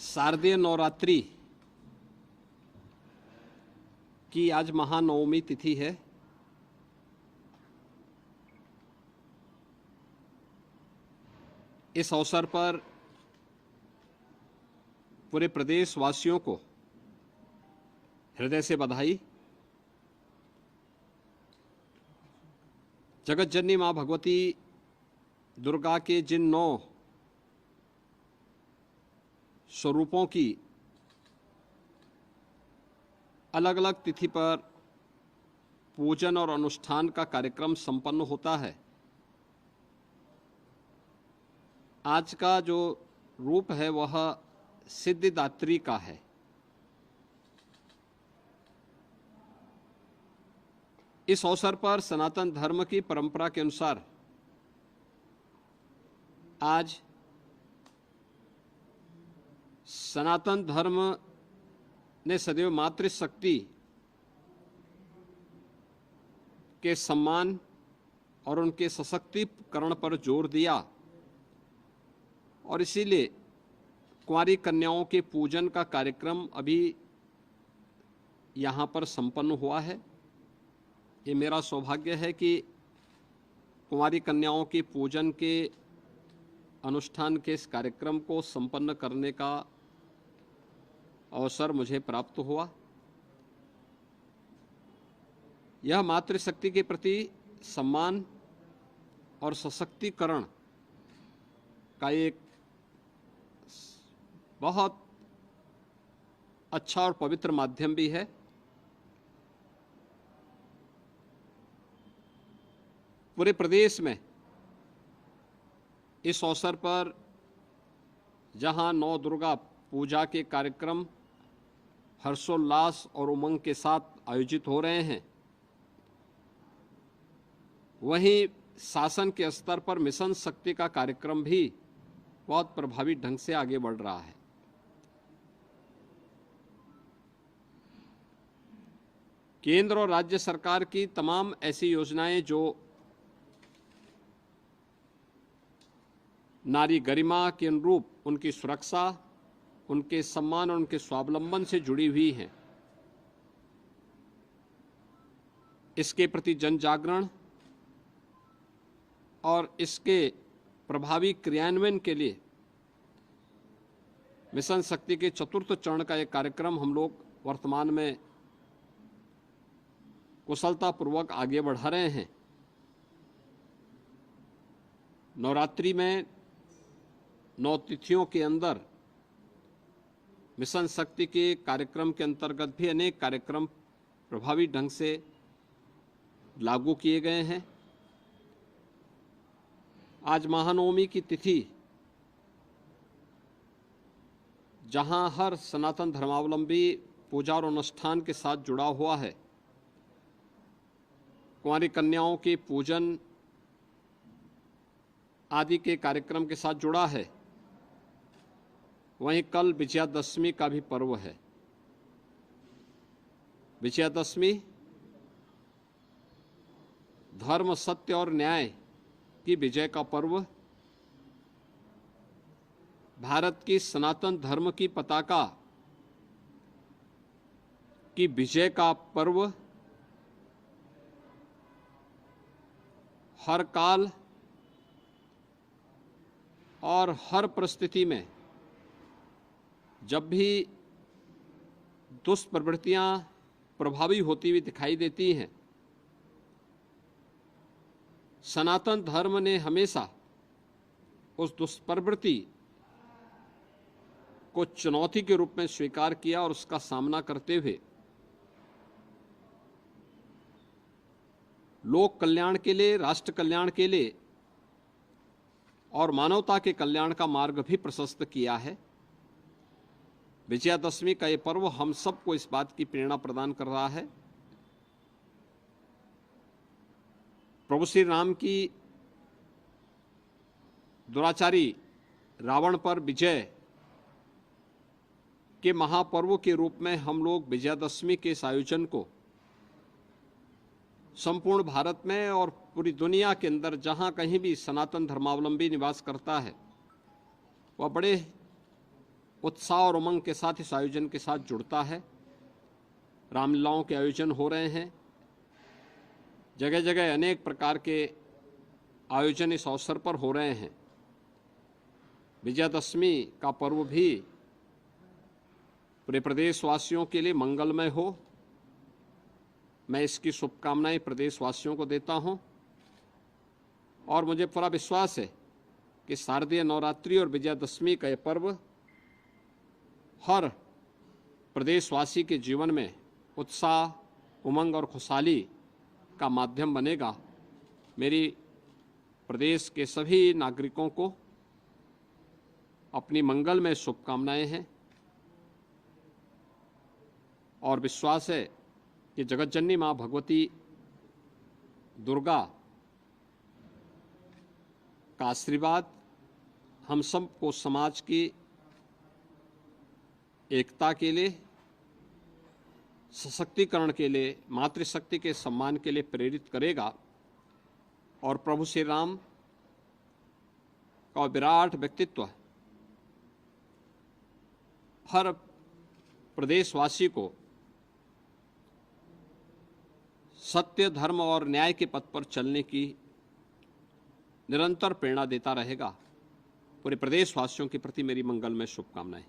शारदीय नवरात्रि की आज महानवमी तिथि है। इस अवसर पर पूरे प्रदेश वासियों को हृदय से बधाई। जगत जननी मां भगवती दुर्गा के जिन 9 स्वरूपों की अलग अलग तिथि पर पूजन और अनुष्ठान का कार्यक्रम संपन्न होता है, आज का जो रूप है वह सिद्धिदात्री का है। इस अवसर पर सनातन धर्म की परंपरा के अनुसार आज सनातन धर्म ने सदैव मातृशक्ति के सम्मान और उनके सशक्तिकरण पर जोर दिया और इसीलिए कुंवारी कन्याओं के पूजन का कार्यक्रम अभी यहाँ पर संपन्न हुआ है। ये मेरा सौभाग्य है कि कुंवारी कन्याओं के पूजन के अनुष्ठान के इस कार्यक्रम को संपन्न करने का अवसर मुझे प्राप्त हुआ। यह मातृशक्ति के प्रति सम्मान और सशक्तिकरण का एक बहुत अच्छा और पवित्र माध्यम भी है। पूरे प्रदेश में इस अवसर पर जहां 9 दुर्गा पूजा के कार्यक्रम हर्षोल्लास और उमंग के साथ आयोजित हो रहे हैं, वहीं शासन के स्तर पर मिशन शक्ति का कार्यक्रम भी बहुत प्रभावी ढंग से आगे बढ़ रहा है। केंद्र और राज्य सरकार की तमाम ऐसी योजनाएं जो नारी गरिमा के अनुरूप उनकी सुरक्षा, उनके सम्मान और उनके स्वावलंबन से जुड़ी हुई हैं, इसके प्रति जन जागरण और इसके प्रभावी क्रियान्वयन के लिए मिशन शक्ति के 4th चरण का एक कार्यक्रम हम लोग वर्तमान में कुशलतापूर्वक आगे बढ़ा रहे हैं। नवरात्रि में 9 तिथियों के अंदर मिशन शक्ति के कार्यक्रम के अंतर्गत भी अनेक कार्यक्रम प्रभावी ढंग से लागू किए गए हैं। आज महानवमी की तिथि, जहां हर सनातन धर्मावलंबी पूजा और अनुष्ठान के साथ जुड़ा हुआ है, कुंवारी कन्याओं के पूजन आदि के कार्यक्रम के साथ जुड़ा है, वहीं कल विजयादशमी का भी पर्व है। विजयादशमी धर्म, सत्य और न्याय की विजय का पर्व, भारत की सनातन धर्म की पताका की विजय का पर्व, हर काल और हर परिस्थिति में जब भी दुष्प्रवृत्तियां प्रभावी होती हुई दिखाई देती हैं, सनातन धर्म ने हमेशा उस दुष्प्रवृत्ति को चुनौती के रूप में स्वीकार किया और उसका सामना करते हुए लोक कल्याण के लिए, राष्ट्र कल्याण के लिए और मानवता के कल्याण का मार्ग भी प्रशस्त किया है। विजयादशमी का ये पर्व हम सबको इस बात की प्रेरणा प्रदान कर रहा है। प्रभु श्री राम की दुराचारी रावण पर विजय के महापर्व के रूप में हम लोग विजयादशमी के इस आयोजन को संपूर्ण भारत में और पूरी दुनिया के अंदर जहां कहीं भी सनातन धर्मावलंबी निवास करता है, वह बड़े उत्साह और उमंग के साथ इस आयोजन के साथ जुड़ता है। रामलीलाओं के आयोजन हो रहे हैं, जगह जगह अनेक प्रकार के आयोजन इस अवसर पर हो रहे हैं। विजयादशमी का पर्व भी पूरे प्रदेशवासियों के लिए मंगलमय हो, मैं इसकी शुभकामनाएं प्रदेशवासियों को देता हूं। और मुझे पूरा विश्वास है कि शारदीय नवरात्रि और विजयादशमी का यह पर्व हर प्रदेशवासी के जीवन में उत्साह, उमंग और खुशहाली का माध्यम बनेगा। मेरी प्रदेश के सभी नागरिकों को अपनी मंगलमय शुभकामनाएं हैं और विश्वास है कि जगतजननी मां भगवती दुर्गा का आशीर्वाद हम सबको समाज की एकता के लिए, सशक्तिकरण के लिए, मातृशक्ति के सम्मान के लिए प्रेरित करेगा और प्रभु श्री राम का विराट व्यक्तित्व हर प्रदेशवासी को सत्य, धर्म और न्याय के पथ पर चलने की निरंतर प्रेरणा देता रहेगा। पूरे प्रदेशवासियों के प्रति मेरी मंगलमय शुभकामनाएं।